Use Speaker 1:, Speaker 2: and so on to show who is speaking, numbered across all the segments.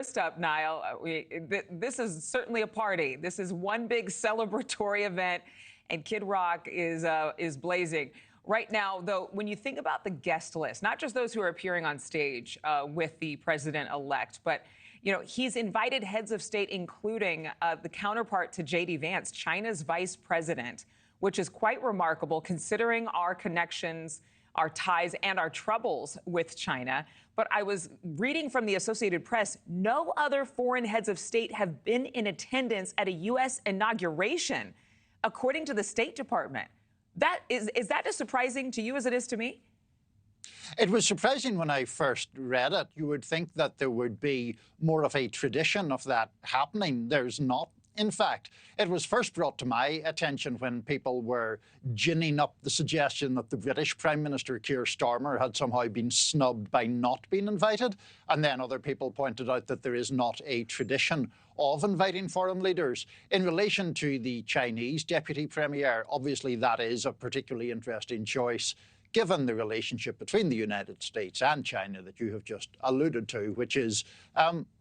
Speaker 1: First up, Niall, this is certainly a party. This is one big celebratory event, and Kid Rock is blazing. Right now, though, when you think about the guest list, not just those who are appearing on stage with the president-elect, but he's invited heads of state, including the counterpart to J.D. Vance, China's vice president, which is quite remarkable considering our connections, our ties, and our troubles with China. But I was reading from the Associated Press, no other foreign heads of state have been in attendance at a U.S. inauguration, according to the State Department. Is that as surprising to you as it is to me?
Speaker 2: It was surprising when I first read it. You would think that there would be more of a tradition of that happening. There's not. In fact, it was first brought to my attention when people were ginning up the suggestion that the British Prime Minister Keir Starmer had somehow been snubbed by not being invited. And then other people pointed out that there is not a tradition of inviting foreign leaders. In relation to the Chinese Deputy Premier, obviously that is a particularly interesting choice, given the relationship between the United States and China that you have just alluded to, which is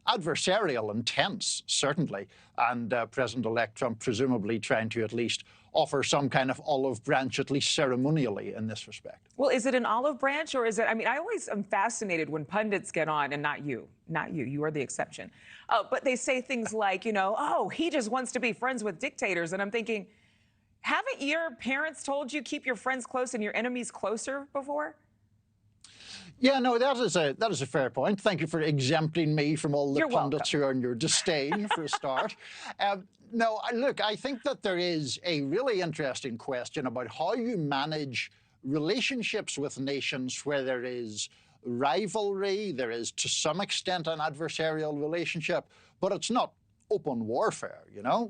Speaker 2: adversarial and tense, certainly, and President-elect Trump presumably trying to at least offer some kind of olive branch, at least ceremonially, in this respect.
Speaker 1: Well, is it an olive branch, or is it, I mean, I always am fascinated when pundits get on, and not you, you are the exception, but they say things like, oh, he just wants to be friends with dictators, and I'm thinking, haven't your parents told you keep your friends close and your enemies closer before?
Speaker 2: Yeah, no, that is a fair point. Thank you for exempting me from all the pundits who are in your disdain, for a start. No, look, I think that there is a really interesting question about how you manage relationships with nations where there is rivalry, there is to some extent an adversarial relationship, but it's not open warfare,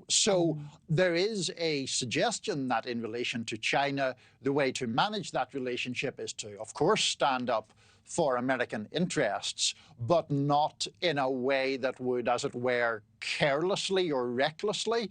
Speaker 2: So there is a suggestion that in relation to China, the way to manage that relationship is to, of course, stand up for American interests, but not in a way that would, as it were, carelessly or recklessly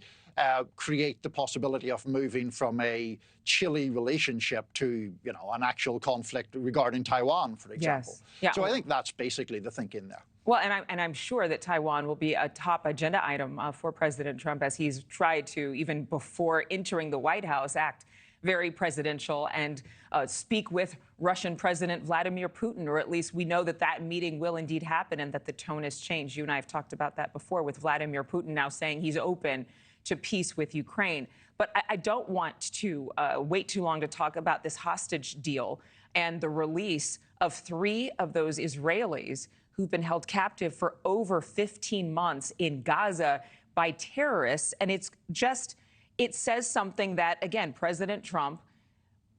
Speaker 2: create the possibility of moving from a chilly relationship to, an actual conflict regarding Taiwan, for example.
Speaker 1: Yes. Yeah.
Speaker 2: So I think that's basically the thinking there.
Speaker 1: Well, and I'm sure that Taiwan will be a top agenda item for President Trump, as he's tried to, even before entering the White House, act very presidential and speak with Russian President Vladimir Putin, or at least we know that that meeting will indeed happen and that the tone has changed. You and I have talked about that before, with Vladimir Putin now saying he's open to peace with Ukraine. But I don't want to wait too long to talk about this hostage deal and the release of 3 of those Israelis who've been held captive for over 15 months in Gaza by terrorists. And it says something that, again, President Trump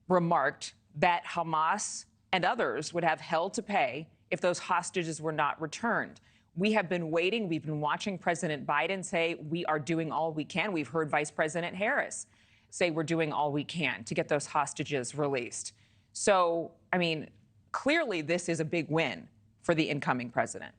Speaker 1: remarked that Hamas and others would have hell to pay if those hostages were not returned. We have been waiting. We've been watching President Biden say we are doing all we can. We've heard Vice President Harris say we're doing all we can to get those hostages released. So, I mean, clearly this is a big win for the incoming president.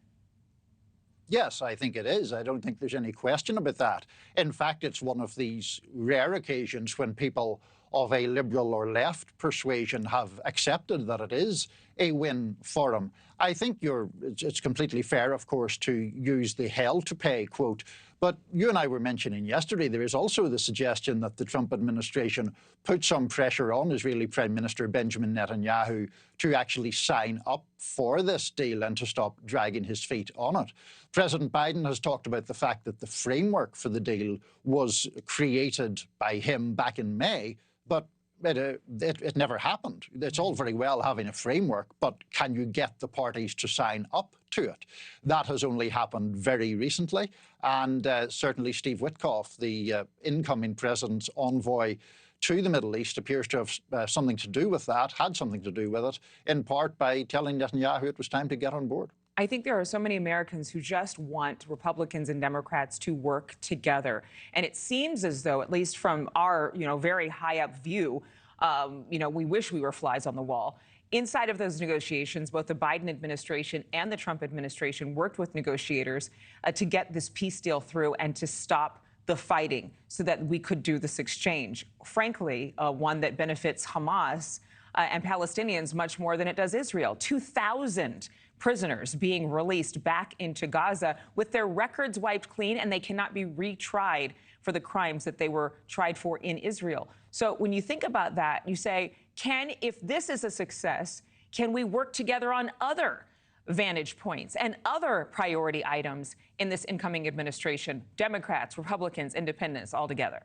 Speaker 2: Yes, I think it is. I don't think there's any question about that. In fact, it's one of these rare occasions when people of a liberal or left persuasion have accepted that it is a win for him. I think it's completely fair, of course, to use the hell to pay quote. But you and I were mentioning yesterday, there is also the suggestion that the Trump administration put some pressure on Israeli Prime Minister Benjamin Netanyahu to actually sign up for this deal and to stop dragging his feet on it. President Biden has talked about the fact that the framework for the deal was created by him back in May, but it never happened. It's all very well having a framework, but can you get the parties to sign up to it? That has only happened very recently, and certainly Steve Witkoff, the incoming president's envoy to the Middle East, appears to have something to do with that, had something to do with it, in part by telling Netanyahu it was time to get on board.
Speaker 1: I think there are so many Americans who just want Republicans and Democrats to work together. And it seems as though, at least from our, very high up view, we wish we were flies on the wall. Inside of those negotiations, both the Biden administration and the Trump administration worked with negotiators to get this peace deal through and to stop the fighting so that we could do this exchange. Frankly, one that benefits Hamas and Palestinians much more than it does Israel. 2,000 prisoners being released back into Gaza with their records wiped clean, and they cannot be retried for the crimes that they were tried for in Israel. So when you think about that, you say, if this is a success, can we work together on other vantage points and other priority items in this incoming administration? Democrats, Republicans, independents, all together.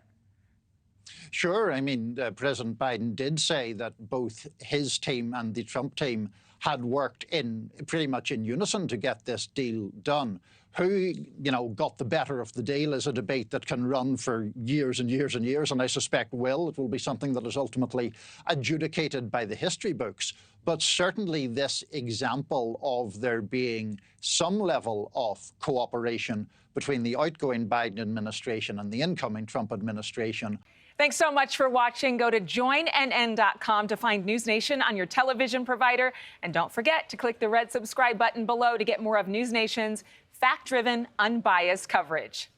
Speaker 2: Sure. I mean, President Biden did say that both his team and the Trump team had worked pretty much in unison to get this deal done. Who, got the better of the deal is a debate that can run for years and years and years, and I suspect it will be something that is ultimately adjudicated by the history books. But certainly this example of there being some level of cooperation between the outgoing Biden administration and the incoming Trump administration.
Speaker 1: Thanks so much for watching. Go to joinnn.com to find NewsNation on your television provider. And don't forget to click the red subscribe button below to get more of NewsNation's fact-driven, unbiased coverage.